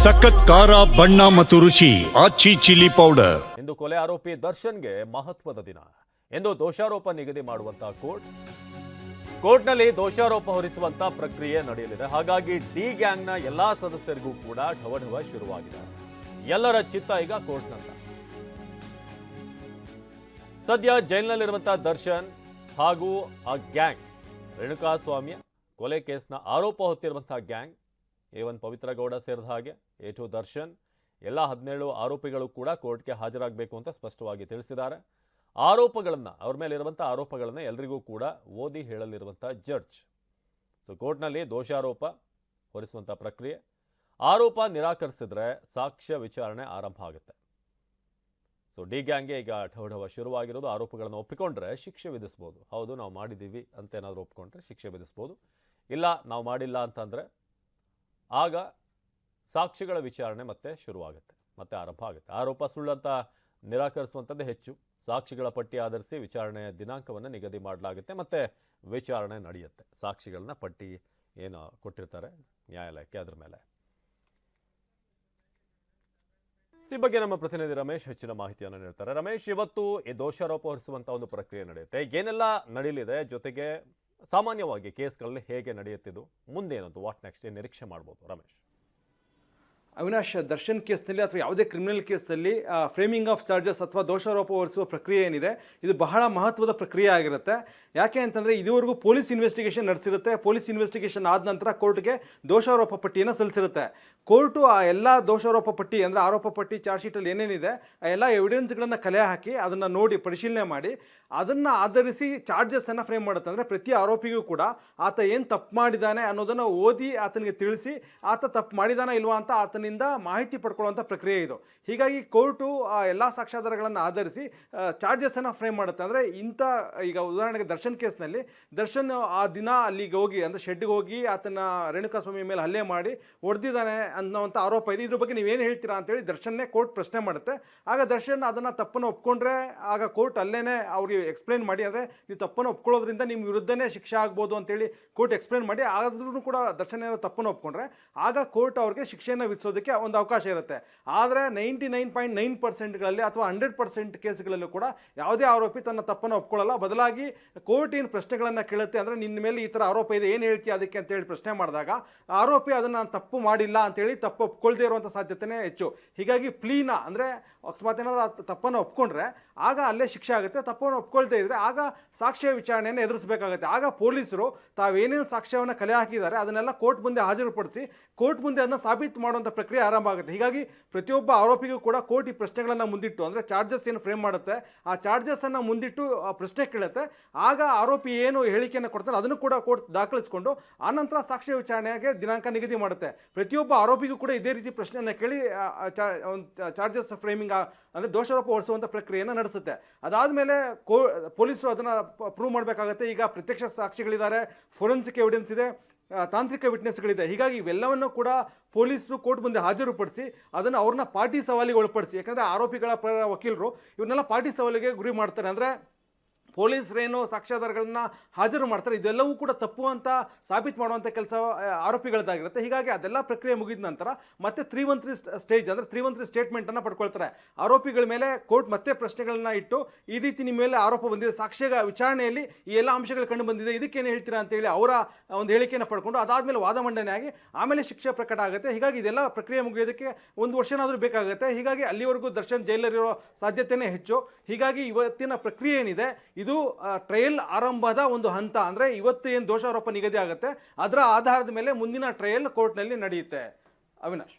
ಸಖತ್ ಖಾರ ಬಣ್ಣ ಮತ್ತು ರುಚಿ ಆಚಿ ಚಿಲ್ಲಿ ಪೌಡರ್. ಇಂದು ಕೊಲೆ ಆರೋಪಿ ದರ್ಶನ್ಗೆ ಮಹತ್ವದ ದಿನ ಎಂದು ದೋಷಾರೋಪ ನಿಗದಿ ಮಾಡುವಂತಹ ಕೋರ್ಟ್ನಲ್ಲಿ ದೋಷಾರೋಪ ಹೊರಿಸುವಂತ ಪ್ರಕ್ರಿಯೆ ನಡೆಯಲಿದೆ. ಹಾಗಾಗಿ ಡಿ ಗ್ಯಾಂಗ್ನ ಎಲ್ಲಾ ಸದಸ್ಯರಿಗೂ ಕೂಡ ಢವಢವ ಶುರುವಾಗಿದೆ. ಎಲ್ಲರ ಚಿತ್ತ ಈಗ ಕೋರ್ಟ್ನತ್ತ. ಸದ್ಯ ಜೈಲಿನಲ್ಲಿರುವಂತಹ ದರ್ಶನ್ ಹಾಗೂ ಆ ಗ್ಯಾಂಗ್ ರೇಣುಕಾಸ್ವಾಮಿಯ ಕೊಲೆ ಕೇಸ್ನ ಆರೋಪ ಹೊತ್ತಿರುವಂತಹ ಗ್ಯಾಂಗ್ A1 ಪವಿತ್ರ ಗೌಡ ಸೇರಿದ ಹಾಗೆ A2 ದರ್ಶನ್ ಎಲ್ಲ 17 ಆರೋಪಿಗಳು ಕೂಡ ಕೋರ್ಟ್ಗೆ ಹಾಜರಾಗಬೇಕು ಅಂತ ಸ್ಪಷ್ಟವಾಗಿ ತಿಳಿಸಿದ್ದಾರೆ. ಆರೋಪಗಳನ್ನು ಅವ್ರ ಮೇಲೆ ಇರುವಂಥ ಆರೋಪಗಳನ್ನು ಎಲ್ಲರಿಗೂ ಕೂಡ ಓದಿ ಹೇಳಲಿರುವಂಥ ಜಡ್ಜ್. ಕೋರ್ಟ್ನಲ್ಲಿ ದೋಷಾರೋಪ ಹೊರಿಸುವಂಥ ಪ್ರಕ್ರಿಯೆ. ಆರೋಪ ನಿರಾಕರಿಸಿದ್ರೆ ಸಾಕ್ಷ್ಯ ವಿಚಾರಣೆ ಆರಂಭ ಆಗುತ್ತೆ. ಡಿ ಗ್ಯಾಂಗ್ಗೆ ಈಗ ಢವಢವ ಶುರುವಾಗಿರೋದು. ಆರೋಪಗಳನ್ನು ಒಪ್ಪಿಕೊಂಡ್ರೆ ಶಿಕ್ಷೆ ವಿಧಿಸ್ಬೋದು. ಹೌದು ನಾವು ಮಾಡಿದ್ದೀವಿ ಅಂತ ಏನಾದರೂ ಒಪ್ಪಿಕೊಂಡ್ರೆ ಶಿಕ್ಷೆ ವಿಧಿಸ್ಬೋದು. ಇಲ್ಲ ನಾವು ಮಾಡಿಲ್ಲ ಅಂತಂದರೆ ಆಗ ಸಾಕ್ಷಿಗಳ ವಿಚಾರಣೆ ಮತ್ತೆ ಶುರುವಾಗುತ್ತೆ, ಮತ್ತೆ ಆರಂಭ ಆಗುತ್ತೆ. ಆರೋಪ ಸುಳ್ಳಂತ ನಿರಾಕರಿಸುವಂಥದ್ದೇ ಹೆಚ್ಚು. ಸಾಕ್ಷಿಗಳ ಪಟ್ಟಿ ಆಧರಿಸಿ ವಿಚಾರಣೆಯ ದಿನಾಂಕವನ್ನು ನಿಗದಿ ಮಾಡಲಾಗುತ್ತೆ, ಮತ್ತೆ ವಿಚಾರಣೆ ನಡೆಯುತ್ತೆ. ಸಾಕ್ಷಿಗಳನ್ನ ಪಟ್ಟಿ ಏನು ಕೊಟ್ಟಿರ್ತಾರೆ ನ್ಯಾಯಾಲಯಕ್ಕೆ ಅದರ ಮೇಲೆ. ಈ ಬಗ್ಗೆ ನಮ್ಮ ಪ್ರತಿನಿಧಿ ರಮೇಶ್ ಹೆಚ್ಚಿನ ಮಾಹಿತಿಯನ್ನು ನೀಡ್ತಾರೆ. ರಮೇಶ್, ಇವತ್ತು ಈ ದೋಷಾರೋಪ ಹೊರಿಸುವಂಥ ಒಂದು ಪ್ರಕ್ರಿಯೆ ನಡೆಯುತ್ತೆ. ಏನೆಲ್ಲ ನಡೆಯಲಿದೆ, ಜೊತೆಗೆ ಸಾಮಾನ್ಯವಾಗಿ ಕೇಸ್ಗಳಲ್ಲಿ ಹೇಗೆ ನಡೆಯುತ್ತಿದ್ದು, ಮುಂದೆ ಏನಂತ ವಾಟ್ ನೆಕ್ಸ್ಟ್ ಏನು ನಿರೀಕ್ಷೆ ಮಾಡ್ಬೋದು ರಮೇಶ್? ಅವಿನಾಶ್, ದರ್ಶನ್ ಕೇಸ್ನಲ್ಲಿ ಅಥವಾ ಯಾವುದೇ ಕ್ರಿಮಿನಲ್ ಕೇಸ್ನಲ್ಲಿ ಫ್ರೇಮಿಂಗ್ ಆಫ್ ಚಾರ್ಜಸ್ ಅಥವಾ ದೋಷಾರೋಪ ಹೊರಿಸುವ ಪ್ರಕ್ರಿಯೆ ಏನಿದೆ ಇದು ಬಹಳ ಮಹತ್ವದ ಪ್ರಕ್ರಿಯೆ ಆಗಿರುತ್ತೆ. ಯಾಕೆ ಅಂತಂದರೆ ಇದುವರೆಗೂ ಪೊಲೀಸ್ ಇನ್ವೆಸ್ಟಿಗೇಷನ್ ನಡೆಸಿರುತ್ತೆ. ಪೊಲೀಸ್ ಇನ್ವೆಸ್ಟಿಗೇಷನ್ ಆದ ನಂತರ ಕೋರ್ಟ್ಗೆ ದೋಷಾರೋಪ ಪಟ್ಟಿಯನ್ನು ಸಲ್ಲಿಸಿರುತ್ತೆ. ಕೋರ್ಟು ಆ ಎಲ್ಲ ದೋಷಾರೋಪ ಪಟ್ಟಿ ಅಂದರೆ ಆರೋಪ ಪಟ್ಟಿ ಚಾರ್ಜ್ ಶೀಟಲ್ಲಿ ಏನೇನಿದೆ ಆ ಎಲ್ಲ ಎವಿಡೆನ್ಸ್ಗಳನ್ನು ಕಲೆ ಹಾಕಿ ಅದನ್ನು ನೋಡಿ ಪರಿಶೀಲನೆ ಮಾಡಿ ಅದನ್ನು ಆಧರಿಸಿ ಚಾರ್ಜಸನ್ನು ಫ್ರೇಮ್ ಮಾಡುತ್ತೆ. ಅಂದರೆ ಪ್ರತಿ ಆರೋಪಿಗೂ ಕೂಡ ಆತ ಏನು ತಪ್ಪು ಮಾಡಿದ್ದಾನೆ ಅನ್ನೋದನ್ನು ಓದಿ ಆತನಿಗೆ ತಿಳಿಸಿ ಆತ ತಪ್ಪು ಮಾಡಿದಾನ ಇಲ್ವಾ ಅಂತ ಆತನಿಂದ ಮಾಹಿತಿ ಪಡ್ಕೊಳ್ಳುವಂಥ ಪ್ರಕ್ರಿಯೆ ಇದು. ಹೀಗಾಗಿ ಕೋರ್ಟು ಆ ಎಲ್ಲ ಸಾಕ್ಷ್ಯಾಧಾರಗಳನ್ನು ಆಧರಿಸಿ ಚಾರ್ಜಸನ್ನು ಫ್ರೇಮ್ ಮಾಡುತ್ತೆ. ಅಂದರೆ ಇಂಥ ಈಗ ಉದಾಹರಣೆಗೆ ದರ್ಶನ್ ಕೇಸ್ನಲ್ಲಿ ದರ್ಶನ್ ಆ ದಿನ ಅಲ್ಲಿಗೆ ಹೋಗಿ ಅಂದರೆ ಶೆಡ್ಗೆ ಹೋಗಿ ಆತನ ರೇಣುಕಾಸ್ವಾಮಿ ಮೇಲೆ ಹಲ್ಲೆ ಮಾಡಿ ಹೊಡೆದಿದ್ದಾನೆ ಅನ್ನೋವಂಥ ಆರೋಪ ಇದೆ. ಇದ್ರ ಬಗ್ಗೆ ನೀವೇನು ಹೇಳ್ತೀರಾ ಅಂತೇಳಿ ದರ್ಶನ್ನೇ ಕೋರ್ಟ್ ಪ್ರಶ್ನೆ ಮಾಡುತ್ತೆ. ಆಗ ದರ್ಶನ್ ಅದನ್ನು ತಪ್ಪನ್ನು ಒಪ್ಕೊಂಡ್ರೆ ಆಗ ಕೋರ್ಟ್ ಅಲ್ಲೇ ಅವ್ರಿಗೆ ಎಕ್ಸ್ಪ್ಲೇನ್ ಮಾಡಿ, ಅಂದರೆ ನೀವು ತಪ್ಪನ್ನು ಒಪ್ಕೊಳ್ಳೋದ್ರಿಂದ ನಿಮ್ಮ ವಿರುದ್ಧನೇ ಶಿಕ್ಷೆ ಆಗ್ಬೋದು ಅಂತೇಳಿ ಕೋರ್ಟ್ ಎಕ್ಸ್ಪ್ಲೇನ್ ಮಾಡಿ ಆದ್ರೂ ಕೂಡ ದರ್ಶನ್ ಏನೋ ತಪ್ಪನ್ನು ಒಪ್ಕೊಂಡ್ರೆ ಆಗ ಕೋರ್ಟ್ ಅವ್ರಿಗೆ ಶಿಕ್ಷೆಯನ್ನು ವಿಧಿಸೋದಕ್ಕೆ ಒಂದು ಅವಕಾಶ ಇರುತ್ತೆ. ಆದರೆ 99.9% ಅಥವಾ 100% ಕೇಸ್ಗಳಲ್ಲೂ ಕೂಡ ಯಾವುದೇ ಆರೋಪಿ ತನ್ನ ತಪ್ಪನ್ನು ಒಪ್ಕೊಳ್ಳಲ್ಲ. ಬದಲಾಗಿ ಕೋರ್ಟ್ ಏನು ಪ್ರಶ್ನೆಗಳನ್ನು ಕೇಳುತ್ತೆ ಅಂದರೆ ನಿನ್ನ ಮೇಲೆ ಈ ಥರ ಆರೋಪ ಇದೆ, ಏನು ಹೇಳ್ತೀಯ ಅದಕ್ಕೆ ಅಂತೇಳಿ ಪ್ರಶ್ನೆ ಮಾಡಿದಾಗ ಆರೋಪಿ ಅದನ್ನು ನಾನು ತಪ್ಪು ಮಾಡಿಲ್ಲ ಅಂತೇಳಿ ತಪ್ಪು ಒಪ್ಕೊಳ್ದೇ ಇರುವಂಥ ಸಾಧ್ಯತೆನೇ ಹೆಚ್ಚು. ಹೀಗಾಗಿ ಪ್ಲೀನ ಅಂದರೆ ಅಕಸ್ಮಾತ್ ಏನಾದರೂ ತಪ್ಪನ್ನು ಒಪ್ಕೊಂಡ್ರೆ ಆಗ ಅಲ್ಲೇ ಶಿಕ್ಷೆ ಆಗುತ್ತೆ. ತಪ್ಪನ್ನು ಒಪ್ಕೊಳ್ತಾ ಇದ್ದರೆ ಆಗ ಸಾಕ್ಷ್ಯ ವಿಚಾರಣೆಯನ್ನು ಎದುರಿಸಬೇಕಾಗುತ್ತೆ. ಆಗ ಪೊಲೀಸರು ತಾವೇನೇನು ಸಾಕ್ಷ್ಯವನ್ನು ಕಲೆ ಹಾಕಿದ್ದಾರೆ ಅದನ್ನೆಲ್ಲ ಕೋರ್ಟ್ ಮುಂದೆ ಹಾಜರುಪಡಿಸಿ ಕೋರ್ಟ್ ಮುಂದೆ ಅದನ್ನು ಸಾಬೀತು ಮಾಡುವಂಥ ಪ್ರಕ್ರಿಯೆ ಆರಂಭ ಆಗುತ್ತೆ. ಹೀಗಾಗಿ ಪ್ರತಿಯೊಬ್ಬ ಆರೋಪಿಗೂ ಕೂಡ ಕೋರ್ಟ್ ಈ ಪ್ರಶ್ನೆಗಳನ್ನು ಮುಂದಿಟ್ಟು ಅಂದರೆ ಚಾರ್ಜಸ್ ಏನು ಫ್ರೇಮ್ ಮಾಡುತ್ತೆ ಆ ಚಾರ್ಜಸನ್ನು ಮುಂದಿಟ್ಟು ಪ್ರಶ್ನೆ ಕೇಳುತ್ತೆ. ಆಗ ಆರೋಪಿ ಏನು ಹೇಳಿಕೆಯನ್ನು ಕೊಡ್ತಾರೆ ಅದನ್ನು ಕೂಡ ಕೋರ್ಟ್ ದಾಖಲಿಸಿಕೊಂಡು ಆನಂತರ ಸಾಕ್ಷ್ಯ ವಿಚಾರಣೆಗೆ ದಿನಾಂಕ ನಿಗದಿ ಮಾಡುತ್ತೆ. ಪ್ರತಿಯೊಬ್ಬ ಆರೋಪಿಗೂ ಕೂಡ ಇದೇ ರೀತಿ ಪ್ರಶ್ನೆಯನ್ನು ಕೇಳಿ ಚಾರ್ಜಸ್ ಫ್ರೇಮಿಂಗ್ ಅಂದರೆ ದೋಷಾರೋಪ ಹೊರಿಸುವಂಥ ಪ್ರಕ್ರಿಯೆಯನ್ನು ನಡೆಸುತ್ತೆ. ಅದಾದಮೇಲೆ ಪೊಲೀಸರು ಅದನ್ನು ಪ್ರೂವ್ ಮಾಡಬೇಕಾಗುತ್ತೆ. ಈಗ ಪ್ರತ್ಯಕ್ಷ ಸಾಕ್ಷಿಗಳಿದ್ದಾರೆ, ಫೋರೆನ್ಸಿಕ್ ಎವಿಡೆನ್ಸ್ ಇದೆ, ತಾಂತ್ರಿಕ ವಿಟ್ನೆಸ್ಗಳಿದೆ. ಹೀಗಾಗಿ ಇವೆಲ್ಲವನ್ನು ಕೂಡ ಪೊಲೀಸರು ಕೋರ್ಟ್ ಮುಂದೆ ಹಾಜರುಪಡಿಸಿ ಅದನ್ನು ಅವ್ರನ್ನ ಪಾರ್ಟಿ ಸವಾಲಿಗೆ ಒಳಪಡಿಸಿ, ಯಾಕಂದರೆ ಆರೋಪಿಗಳ ವಕೀಲರು ಇವನ್ನೆಲ್ಲ ಪಾರ್ಟಿ ಸವಾಲಿಗೆ ಗುರಿ ಮಾಡ್ತಾರೆ. ಅಂದರೆ ಪೊಲೀಸರೇನು ಸಾಕ್ಷ್ಯಾಧಾರಗಳನ್ನ ಹಾಜರು ಮಾಡ್ತಾರೆ ಇದೆಲ್ಲವೂ ಕೂಡ ತಪ್ಪು ಅಂತ ಸಾಬೀತು ಮಾಡುವಂಥ ಕೆಲಸ ಆರೋಪಿಗಳದ್ದಾಗಿರುತ್ತೆ. ಹೀಗಾಗಿ ಅದೆಲ್ಲ ಪ್ರಕ್ರಿಯೆ ಮುಗಿದ ನಂತರ ಮತ್ತೆ 313 ಸ್ಟೇಜ್ ಅಂದರೆ 313 ಸ್ಟೇಟ್ಮೆಂಟನ್ನು ಪಡ್ಕೊಳ್ತಾರೆ. ಆರೋಪಿಗಳ ಮೇಲೆ ಕೋರ್ಟ್ ಮತ್ತೆ ಪ್ರಶ್ನೆಗಳನ್ನ ಇಟ್ಟು ಈ ರೀತಿ ನಿಮ್ಮ ಮೇಲೆ ಆರೋಪ ಬಂದಿದೆ, ಸಾಕ್ಷ್ಯ ವಿಚಾರಣೆಯಲ್ಲಿ ಈ ಎಲ್ಲ ಅಂಶಗಳು ಕಂಡು ಬಂದಿದೆ, ಇದಕ್ಕೇನು ಹೇಳ್ತೀರಾ ಅಂತೇಳಿ ಅವರ ಒಂದು ಹೇಳಿಕೆಯನ್ನು ಪಡ್ಕೊಂಡು ಅದಾದಮೇಲೆ ವಾದ ಮಂಡನೆ ಆಗಿ ಆಮೇಲೆ ಶಿಕ್ಷೆ ಪ್ರಕಟ ಆಗುತ್ತೆ. ಹೀಗಾಗಿ ಇದೆಲ್ಲ ಪ್ರಕ್ರಿಯೆ ಮುಗಿಯೋದಕ್ಕೆ 1 ವರ್ಷನಾದರೂ ಬೇಕಾಗುತ್ತೆ. ಹೀಗಾಗಿ ಅಲ್ಲಿವರೆಗೂ ದರ್ಶನ್ ಜೈಲಲ್ಲಿರೋ ಸಾಧ್ಯತೆಯೇ ಹೆಚ್ಚು. ಹೀಗಾಗಿ ಇವತ್ತಿನ ಪ್ರಕ್ರಿಯೆ ಏನಿದೆ ಇದು ಟ್ರಯಲ್ ಆರಂಭದ ಒಂದು ಹಂತ. ಅಂದರೆ ಇವತ್ತು ಏನು ದೋಷಾರೋಪ ನಿಗದಿ ಆಗುತ್ತೆ ಅದರ ಆಧಾರದ ಮೇಲೆ ಮುಂದಿನ ಟ್ರಯಲ್ ಕೋರ್ಟ್ನಲ್ಲಿ ನಡೆಯುತ್ತೆ. ಅವಿನಾಶ್.